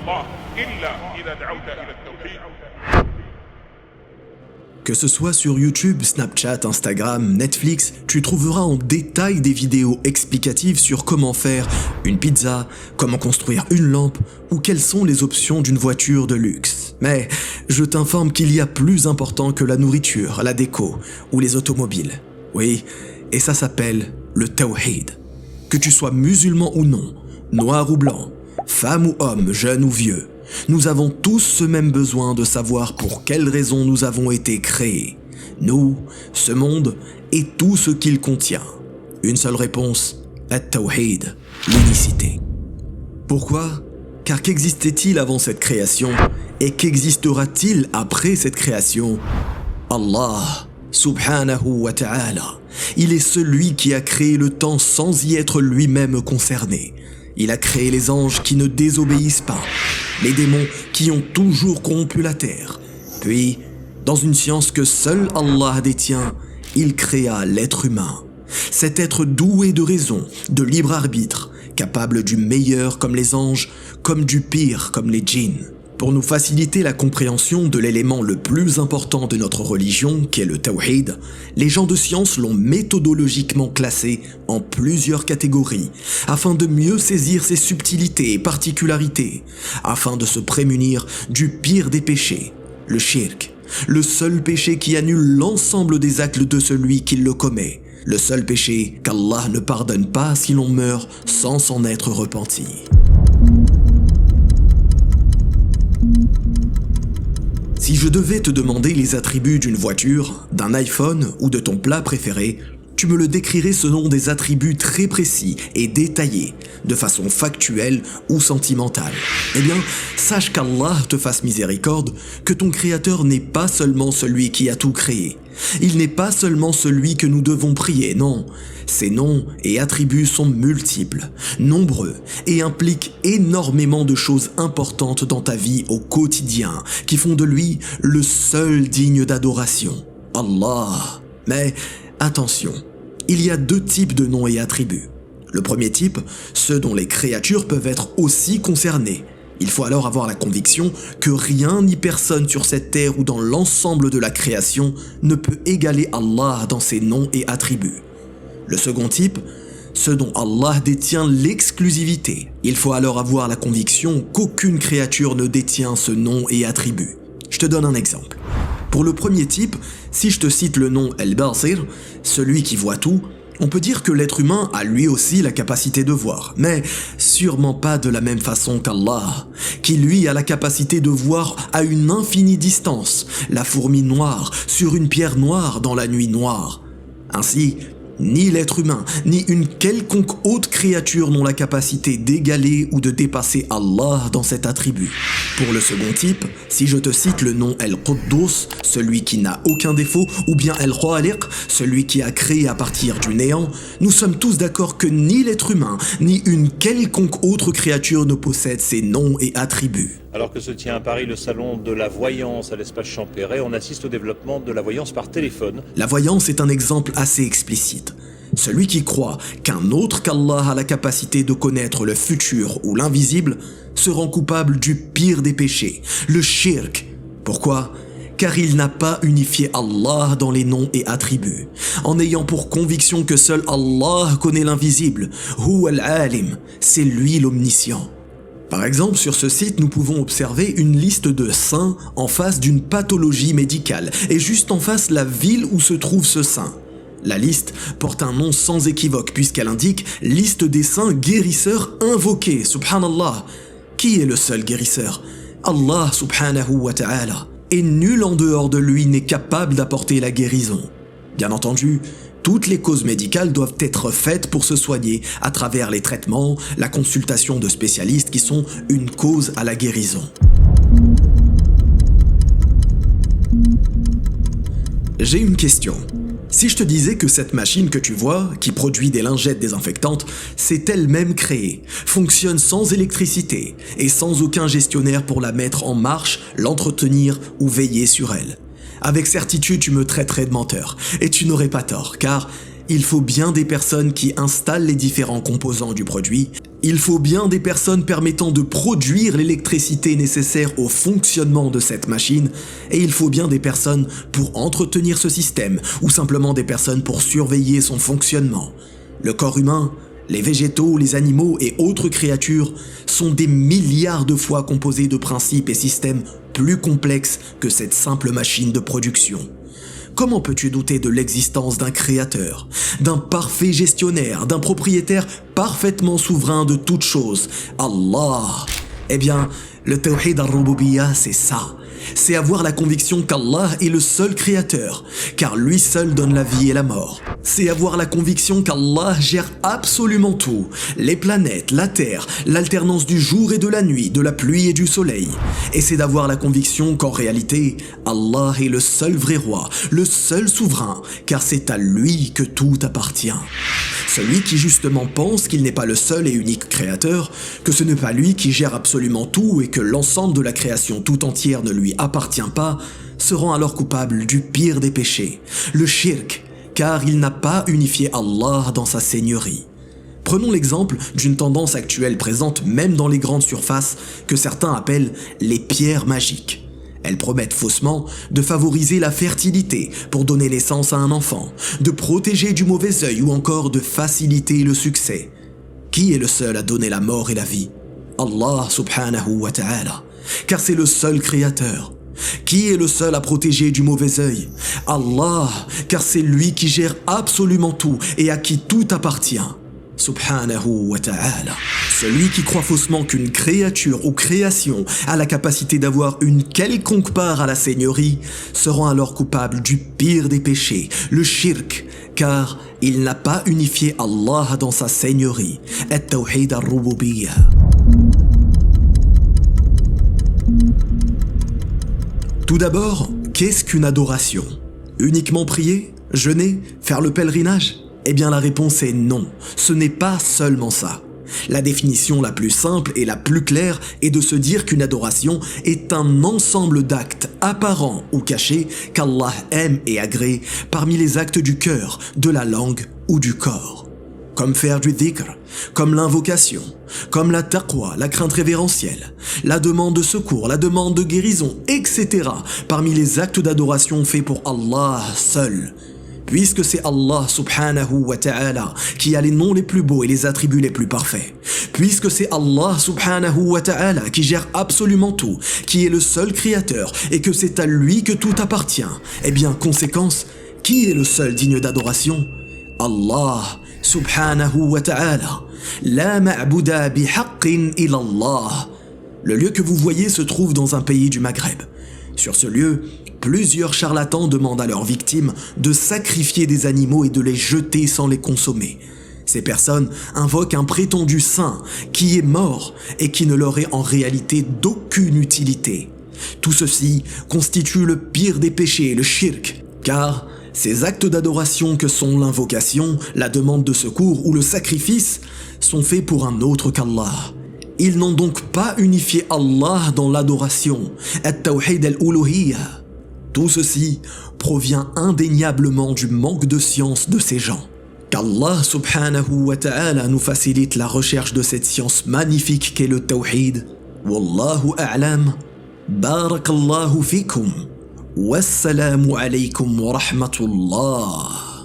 الله إلا إذا دعوت إلى التوحيد. Que ce soit sur YouTube, Snapchat, Instagram, Netflix, tu trouveras en détail des vidéos explicatives sur comment faire une pizza, comment construire une lampe ou quelles sont les options d'une voiture de luxe. Mais je t'informe qu'il y a plus important que la nourriture, la déco ou les automobiles. Oui, et ça s'appelle le tawhid. Que tu sois musulman ou non, noir ou blanc, femme ou homme, jeune ou vieux, nous avons tous ce même besoin de savoir pour quelles raisons nous avons été créés. Nous, ce monde et tout ce qu'il contient. Une seule réponse, at-tawhid, l'unicité. Pourquoi ? Car qu'existait-il avant cette création et qu'existera-t-il après cette création ? Allah, subhanahu wa ta'ala, il est celui qui a créé le temps sans y être lui-même concerné. Il a créé les anges qui ne désobéissent pas, les démons qui ont toujours corrompu la terre. Puis, dans une science que seul Allah détient, il créa l'être humain. Cet être doué de raison, de libre arbitre, capable du meilleur comme les anges, comme du pire comme les djinns. Pour nous faciliter la compréhension de l'élément le plus important de notre religion, qui est le tawhid, les gens de science l'ont méthodologiquement classé en plusieurs catégories, afin de mieux saisir ses subtilités et particularités, afin de se prémunir du pire des péchés, le shirk, le seul péché qui annule l'ensemble des actes de celui qui le commet, le seul péché qu'Allah ne pardonne pas si l'on meurt sans s'en être repenti. Si je devais te demander les attributs d'une voiture, d'un iPhone ou de ton plat préféré, tu me le décrirais selon des attributs très précis et détaillés, de façon factuelle ou sentimentale. Eh bien, sache qu'Allah te fasse miséricorde, que ton Créateur n'est pas seulement celui qui a tout créé. Il n'est pas seulement celui que nous devons prier, non. Ses noms et attributs sont multiples, nombreux et impliquent énormément de choses importantes dans ta vie au quotidien qui font de lui le seul digne d'adoration, Allah. Mais attention, il y a deux types de noms et attributs. Le premier type, ceux dont les créatures peuvent être aussi concernées. Il faut alors avoir la conviction que rien ni personne sur cette terre ou dans l'ensemble de la création ne peut égaler Allah dans ses noms et attributs. Le second type, ceux dont Allah détient l'exclusivité. Il faut alors avoir la conviction qu'aucune créature ne détient ce nom et attribut. Je te donne un exemple. Pour le premier type, si je te cite le nom Al-Basir, celui qui voit tout, on peut dire que l'être humain a lui aussi la capacité de voir, mais sûrement pas de la même façon qu'Allah, qui lui a la capacité de voir à une infinie distance, la fourmi noire sur une pierre noire dans la nuit noire. Ainsi, ni l'être humain, ni une quelconque autre créature n'ont la capacité d'égaler ou de dépasser Allah dans cet attribut. Pour le second type, si je te cite le nom El-Quddus, celui qui n'a aucun défaut, ou bien El-Khaliq, celui qui a créé à partir du néant, nous sommes tous d'accord que ni l'être humain, ni une quelconque autre créature ne possède ces noms et attributs. Alors que se tient à Paris le salon de la voyance à l'espace Champéret, on assiste au développement de la voyance par téléphone. La voyance est un exemple assez explicite. Celui qui croit qu'un autre qu'Allah a la capacité de connaître le futur ou l'invisible se rend coupable du pire des péchés, le shirk. Pourquoi ? Car il n'a pas unifié Allah dans les noms et attributs, en ayant pour conviction que seul Allah connaît l'invisible. Huwa al-alim, c'est lui l'omniscient. Par exemple, sur ce site, nous pouvons observer une liste de saints en face d'une pathologie médicale, et juste en face la ville où se trouve ce saint. La liste porte un nom sans équivoque puisqu'elle indique « Liste des saints guérisseurs invoqués », subhanallah. Qui est le seul guérisseur ? Allah subhanahu wa ta'ala. Et nul en dehors de lui n'est capable d'apporter la guérison. Bien entendu, toutes les causes médicales doivent être faites pour se soigner à travers les traitements, la consultation de spécialistes qui sont une cause à la guérison. J'ai une question. Si je te disais que cette machine que tu vois, qui produit des lingettes désinfectantes, s'est elle-même créée, fonctionne sans électricité et sans aucun gestionnaire pour la mettre en marche, l'entretenir ou veiller sur elle. Avec certitude, tu me traiterais de menteur, et tu n'aurais pas tort, car il faut bien des personnes qui installent les différents composants du produit, il faut bien des personnes permettant de produire l'électricité nécessaire au fonctionnement de cette machine, et il faut bien des personnes pour entretenir ce système, ou simplement des personnes pour surveiller son fonctionnement. Le corps humain, les végétaux, les animaux et autres créatures sont des milliards de fois composés de principes et systèmes plus complexes que cette simple machine de production. Comment peux-tu douter de l'existence d'un créateur, d'un parfait gestionnaire, d'un propriétaire parfaitement souverain de toutes choses, Allah? Eh bien, le tawhid al-rububiyyah, c'est ça. C'est avoir la conviction qu'Allah est le seul créateur, car lui seul donne la vie et la mort. C'est avoir la conviction qu'Allah gère absolument tout, les planètes, la terre, l'alternance du jour et de la nuit, de la pluie et du soleil. Et c'est d'avoir la conviction qu'en réalité, Allah est le seul vrai roi, le seul souverain, car c'est à lui que tout appartient. Celui qui justement pense qu'il n'est pas le seul et unique créateur, que ce n'est pas lui qui gère absolument tout et que l'ensemble de la création tout entière ne lui appartient pas, se rend alors coupable du pire des péchés, le shirk, car il n'a pas unifié Allah dans sa seigneurie. Prenons l'exemple d'une tendance actuelle présente même dans les grandes surfaces que certains appellent les pierres magiques. Elles promettent faussement de favoriser la fertilité pour donner naissance à un enfant, de protéger du mauvais œil ou encore de faciliter le succès. Qui est le seul à donner la mort et la vie? Allah subhanahu wa ta'ala, car c'est le seul créateur. Qui est le seul à protéger du mauvais œil? Allah, car c'est lui qui gère absolument tout et à qui tout appartient. Subhanahu wa ta'ala. Celui qui croit faussement qu'une créature ou création a la capacité d'avoir une quelconque part à la seigneurie se rend alors coupable du pire des péchés, le shirk, car il n'a pas unifié Allah dans sa seigneurie, at-tawhid al-rububiyyah. Tout d'abord, qu'est-ce qu'une adoration? Uniquement prier, jeûner, faire le pèlerinage? Eh bien la réponse est non, ce n'est pas seulement ça. La définition la plus simple et la plus claire est de se dire qu'une adoration est un ensemble d'actes apparents ou cachés qu'Allah aime et agrée parmi les actes du cœur, de la langue ou du corps. Comme faire du dhikr, comme l'invocation, comme la taqwa, la crainte révérentielle, la demande de secours, la demande de guérison, etc. parmi les actes d'adoration faits pour Allah seul. Puisque c'est Allah subhanahu wa ta'ala qui a les noms les plus beaux et les attributs les plus parfaits. Puisque c'est Allah subhanahu wa ta'ala qui gère absolument tout, qui est le seul créateur et que c'est à lui que tout appartient. Eh bien, conséquence, qui est le seul digne d'adoration? Allah subhanahu wa ta'ala. La ma'buda bihaqqin illa Allah. Le lieu que vous voyez se trouve dans un pays du Maghreb. Sur ce lieu, plusieurs charlatans demandent à leurs victimes de sacrifier des animaux et de les jeter sans les consommer. Ces personnes invoquent un prétendu saint qui est mort et qui ne leur est en réalité d'aucune utilité. Tout ceci constitue le pire des péchés, le shirk, car ces actes d'adoration que sont l'invocation, la demande de secours ou le sacrifice sont faits pour un autre qu'Allah. Ils n'ont donc pas unifié Allah dans l'adoration, at-tawhid al-uluhiyyah. Tout ceci provient indéniablement du manque de science de ces gens. Qu'Allah subhanahu wa ta'ala nous facilite la recherche de cette science magnifique qu'est le tawhid. Wallahu a'lam. Barakallahu fikum. Wassalamu alaykum wa rahmatullah.